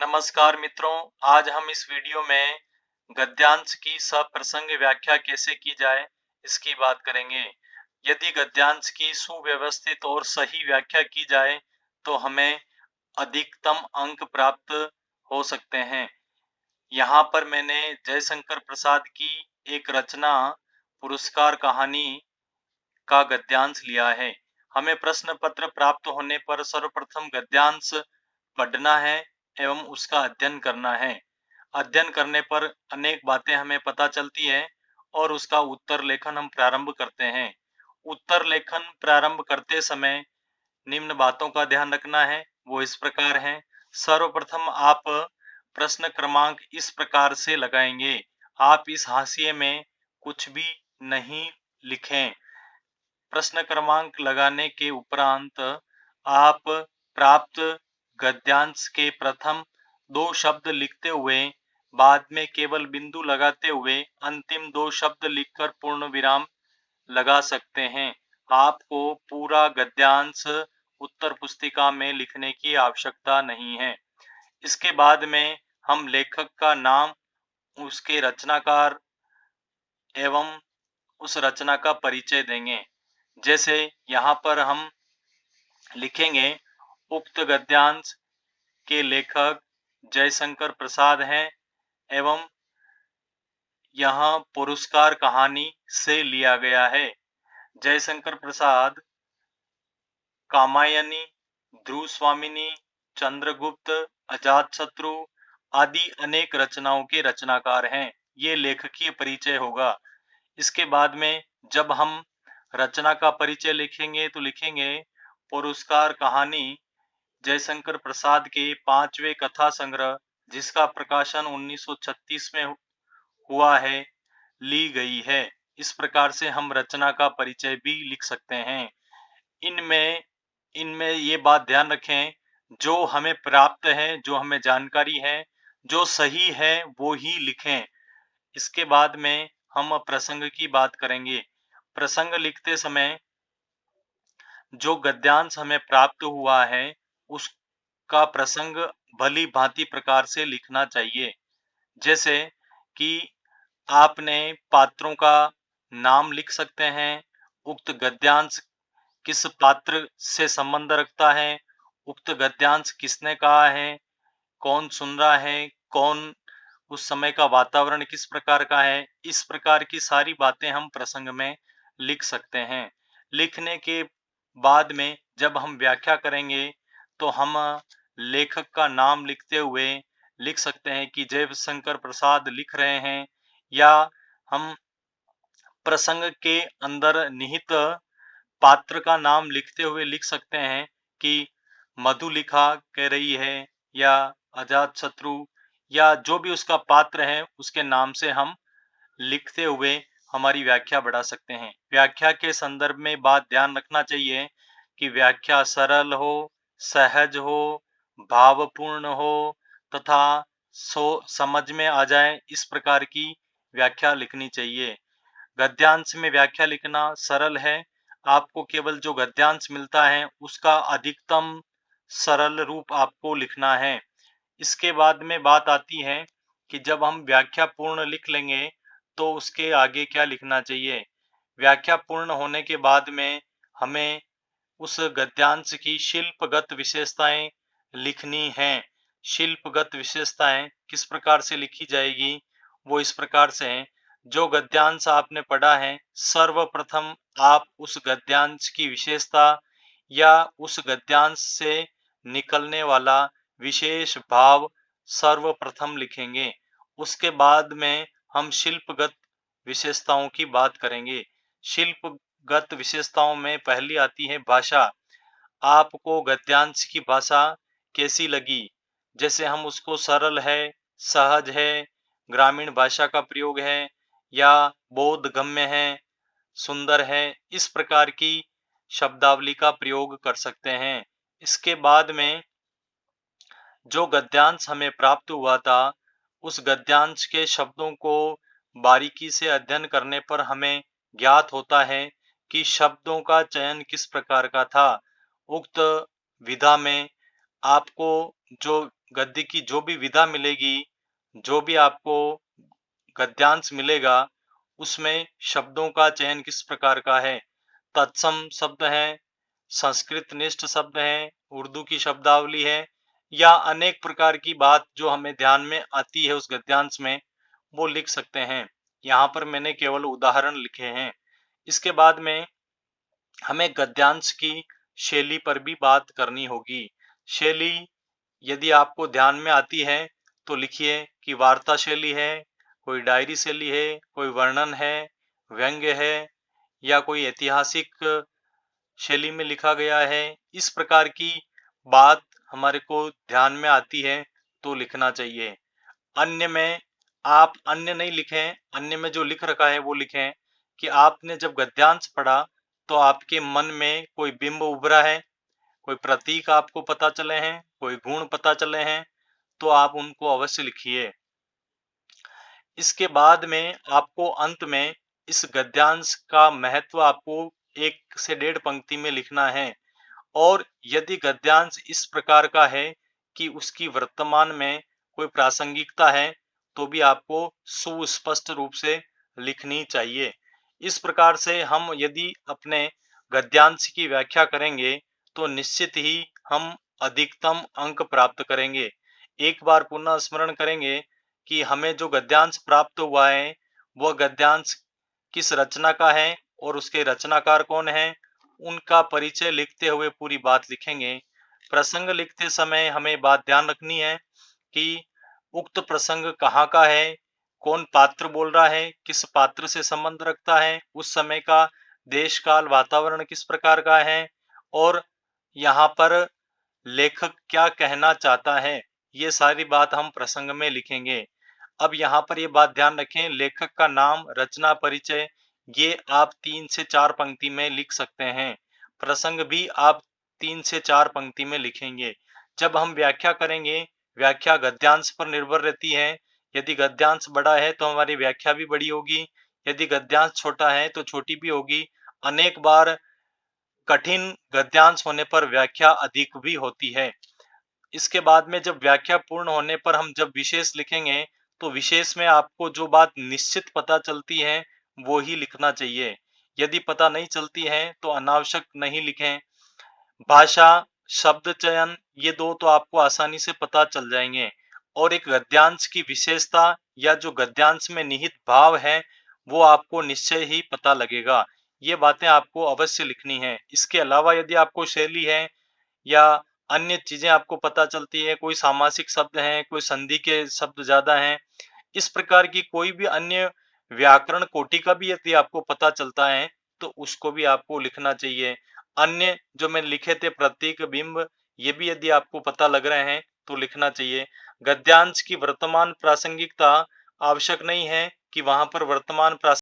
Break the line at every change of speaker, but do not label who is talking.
नमस्कार मित्रों, आज हम इस वीडियो में गद्यांश की सप्रसंग व्याख्या कैसे की जाए इसकी बात करेंगे। यदि गद्यांश की सुव्यवस्थित और सही व्याख्या की जाए तो हमें अधिकतम अंक प्राप्त हो सकते हैं। यहाँ पर मैंने जयशंकर प्रसाद की एक रचना पुरस्कार कहानी का गद्यांश लिया है। हमें प्रश्न पत्र प्राप्त होने पर सर्वप्रथम गद्यांश पढ़ना है एवं उसका अध्ययन करना है। अध्ययन करने पर अनेक बातें हमें पता चलती है और उसका उत्तर लेखन हम प्रारंभ करते हैं। उत्तर लेखन प्रारंभ करते समय निम्न बातों का ध्यान रखना है, वो इस प्रकार हैं। सर्वप्रथम आप प्रश्न क्रमांक इस प्रकार से लगाएंगे। आप इस हाशिए में कुछ भी नहीं लिखें। प्रश्न क्रमांक लगाने के उपरांत आप प्राप्त गद्यांश के प्रथम 2 शब्द लिखते हुए बाद में केवल बिंदु लगाते हुए अंतिम 2 शब्द लिखकर पूर्ण विराम लगा सकते हैं। आपको पूरा गद्यांश उत्तर पुस्तिका में लिखने की आवश्यकता नहीं है। इसके बाद में हम लेखक का नाम, उसके रचनाकार एवं उस रचना का परिचय देंगे। जैसे यहाँ पर हम लिखेंगे, उक्त गद्यांश के लेखक जयशंकर प्रसाद हैं एवं यह पुरस्कार कहानी से लिया गया है। जयशंकर प्रसाद कामायनी, ध्रुव स्वामिनी, चंद्रगुप्त, अजातशत्रु आदि अनेक रचनाओं के रचनाकार हैं। ये लेखकीय परिचय होगा। इसके बाद में जब हम रचना का परिचय लिखेंगे तो लिखेंगे, पुरस्कार कहानी जयशंकर प्रसाद के 5वें कथा संग्रह जिसका प्रकाशन 1936 में हुआ है, ली गई है। इस प्रकार से हम रचना का परिचय भी लिख सकते हैं। इनमें इनमें ये बात ध्यान रखें, जो हमें प्राप्त है, जो हमें जानकारी है, जो सही है वो ही लिखें। इसके बाद में हम प्रसंग की बात करेंगे। प्रसंग लिखते समय जो गद्यांश हमें प्राप्त हुआ है उसका प्रसंग भली भांति प्रकार से लिखना चाहिए। जैसे कि आपने पात्रों का नाम लिख सकते हैं, उक्त गद्यांश किस पात्र से संबंध रखता है, उक्त गद्यांश किसने कहा है, कौन सुन रहा है, कौन, उस समय का वातावरण किस प्रकार का है। इस प्रकार की सारी बातें हम प्रसंग में लिख सकते हैं। लिखने के बाद में जब हम व्याख्या करेंगे तो हम लेखक का नाम लिखते हुए लिख सकते हैं कि जयशंकर प्रसाद लिख रहे हैं, या हम प्रसंग के अंदर निहित पात्र का नाम लिखते हुए लिख सकते हैं कि मधुलिखा कह रही है, या अजातशत्रु, या जो भी उसका पात्र है उसके नाम से हम लिखते हुए हमारी व्याख्या बढ़ा सकते हैं। व्याख्या के संदर्भ में बात ध्यान रखना चाहिए कि व्याख्या सरल हो, सहज हो, भावपूर्ण हो तथा समझ में आ जाए, इस प्रकार की व्याख्या लिखनी चाहिए। गद्यांश में व्याख्या लिखना सरल है। आपको केवल जो गद्यांश मिलता है उसका अधिकतम सरल रूप आपको लिखना है। इसके बाद में बात आती है कि जब हम व्याख्या पूर्ण लिख लेंगे तो उसके आगे क्या लिखना चाहिए। व्याख्या पूर्ण होने के बाद में हमें उस गद्यांश की शिल्पगत विशेषताएं लिखनी हैं। शिल्पगत विशेषताएं किस प्रकार से लिखी जाएगी, वो इस प्रकार से हैं। जो गद्यांश आपने पढ़ा है, सर्वप्रथम आप उस गद्यांश की विशेषता या उस गद्यांश से निकलने वाला विशेष भाव सर्वप्रथम लिखेंगे। उसके बाद में हम शिल्पगत विशेषताओं की बात करेंगे। शिल्पगत विशेषताओं में पहली आती है भाषा। आपको गद्यांश की भाषा कैसी लगी, जैसे हम उसको सरल है, सहज है, ग्रामीण भाषा का प्रयोग है, या बोधगम्य है, सुंदर है, इस प्रकार की शब्दावली का प्रयोग कर सकते हैं। इसके बाद में जो गद्यांश हमें प्राप्त हुआ था, उस गद्यांश के शब्दों को बारीकी से अध्ययन करने पर हमें ज्ञात होता है कि शब्दों का चयन किस प्रकार का था। उक्त विधा में आपको जो गद्य की जो भी विधा मिलेगी, जो भी आपको गद्यांश मिलेगा, उसमें शब्दों का चयन किस प्रकार का है। तत्सम शब्द हैं, संस्कृतनिष्ठ शब्द हैं, उर्दू की शब्दावली है, या अनेक प्रकार की बात जो हमें ध्यान में आती है उस गद्यांश में, वो लिख सकते हैं। यहाँ पर मैंने केवल उदाहरण लिखे हैं। इसके बाद में हमें गद्यांश की शैली पर भी बात करनी होगी। शैली यदि आपको ध्यान में आती है तो लिखिए कि वार्ता शैली है, कोई डायरी शैली है, कोई वर्णन है, व्यंग्य है, या कोई ऐतिहासिक शैली में लिखा गया है। इस प्रकार की बात हमारे को ध्यान में आती है तो लिखना चाहिए। अन्य में आप अन्य नहीं लिखें, अन्य में जो लिख रखा है वो लिखें कि आपने जब गद्यांश पढ़ा तो आपके मन में कोई बिंब उभरा है, कोई प्रतीक आपको पता चले हैं, कोई गुण पता चले हैं, तो आप उनको अवश्य लिखिए। इसके बाद में आपको अंत में इस गद्यांश का महत्व आपको 1 से 1.5 पंक्ति में लिखना है। और यदि गद्यांश इस प्रकार का है कि उसकी वर्तमान में कोई प्रासंगिकता है, तो भी आपको सुस्पष्ट रूप से लिखनी चाहिए। इस प्रकार से हम यदि अपने गद्यांश की व्याख्या करेंगे, तो निश्चित ही हम अधिकतम अंक प्राप्त करेंगे। एक बार पुनः स्मरण करेंगे कि हमें जो गद्यांश प्राप्त हुआ है, वह गद्यांश किस रचना का है और उसके रचनाकार कौन है, उनका परिचय लिखते हुए पूरी बात लिखेंगे। प्रसंग लिखते समय हमें बात ध्यान रखनी है कि उक्त प्रसंग कहाँ का है, कौन पात्र बोल रहा है, किस पात्र से संबंध रखता है, उस समय का देश काल वातावरण किस प्रकार का है, और यहाँ पर लेखक क्या कहना चाहता है, ये सारी बात हम प्रसंग में लिखेंगे। अब यहाँ पर ये बात ध्यान रखें, लेखक का नाम, रचना, परिचय, ये आप 3 से 4 पंक्ति में लिख सकते हैं। प्रसंग भी आप 3 से 4 पंक्ति में लिखेंगे। जब हम व्याख्या करेंगे, व्याख्या गद्यांश पर निर्भर रहती है। यदि गद्यांश बड़ा है तो हमारी व्याख्या भी बड़ी होगी, यदि गद्यांश छोटा है तो छोटी भी होगी। अनेक बार कठिन गद्यांश होने पर व्याख्या अधिक भी होती है। इसके बाद में जब व्याख्या पूर्ण होने पर हम जब विशेष लिखेंगे, तो विशेष में आपको जो बात निश्चित पता चलती है वो ही लिखना चाहिए। यदि पता नहीं चलती है तो अनावश्यक नहीं लिखें। भाषा, शब्द चयन, ये दो तो आपको आसानी से पता चल जाएंगे। और एक गद्यांश की विशेषता या जो गद्यांश में निहित भाव है, वो आपको निश्चय ही पता लगेगा। ये बातें आपको अवश्य लिखनी है। इसके अलावा यदि आपको शैली है या अन्य चीजें आपको पता चलती है, कोई सामासिक शब्द हैं, कोई संधि के शब्द ज्यादा हैं, इस प्रकार की कोई भी अन्य व्याकरण कोटि का भी यदि आपको पता चलता है, तो उसको भी आपको लिखना चाहिए। अन्य जो मैंने लिखे थे प्रतीक, बिंब, ये भी यदि आपको पता लग रहे हैं तो लिखना चाहिए। गद्यांश की वर्तमान प्रासंगिकता आवश्यक नहीं है कि वहां पर वर्तमान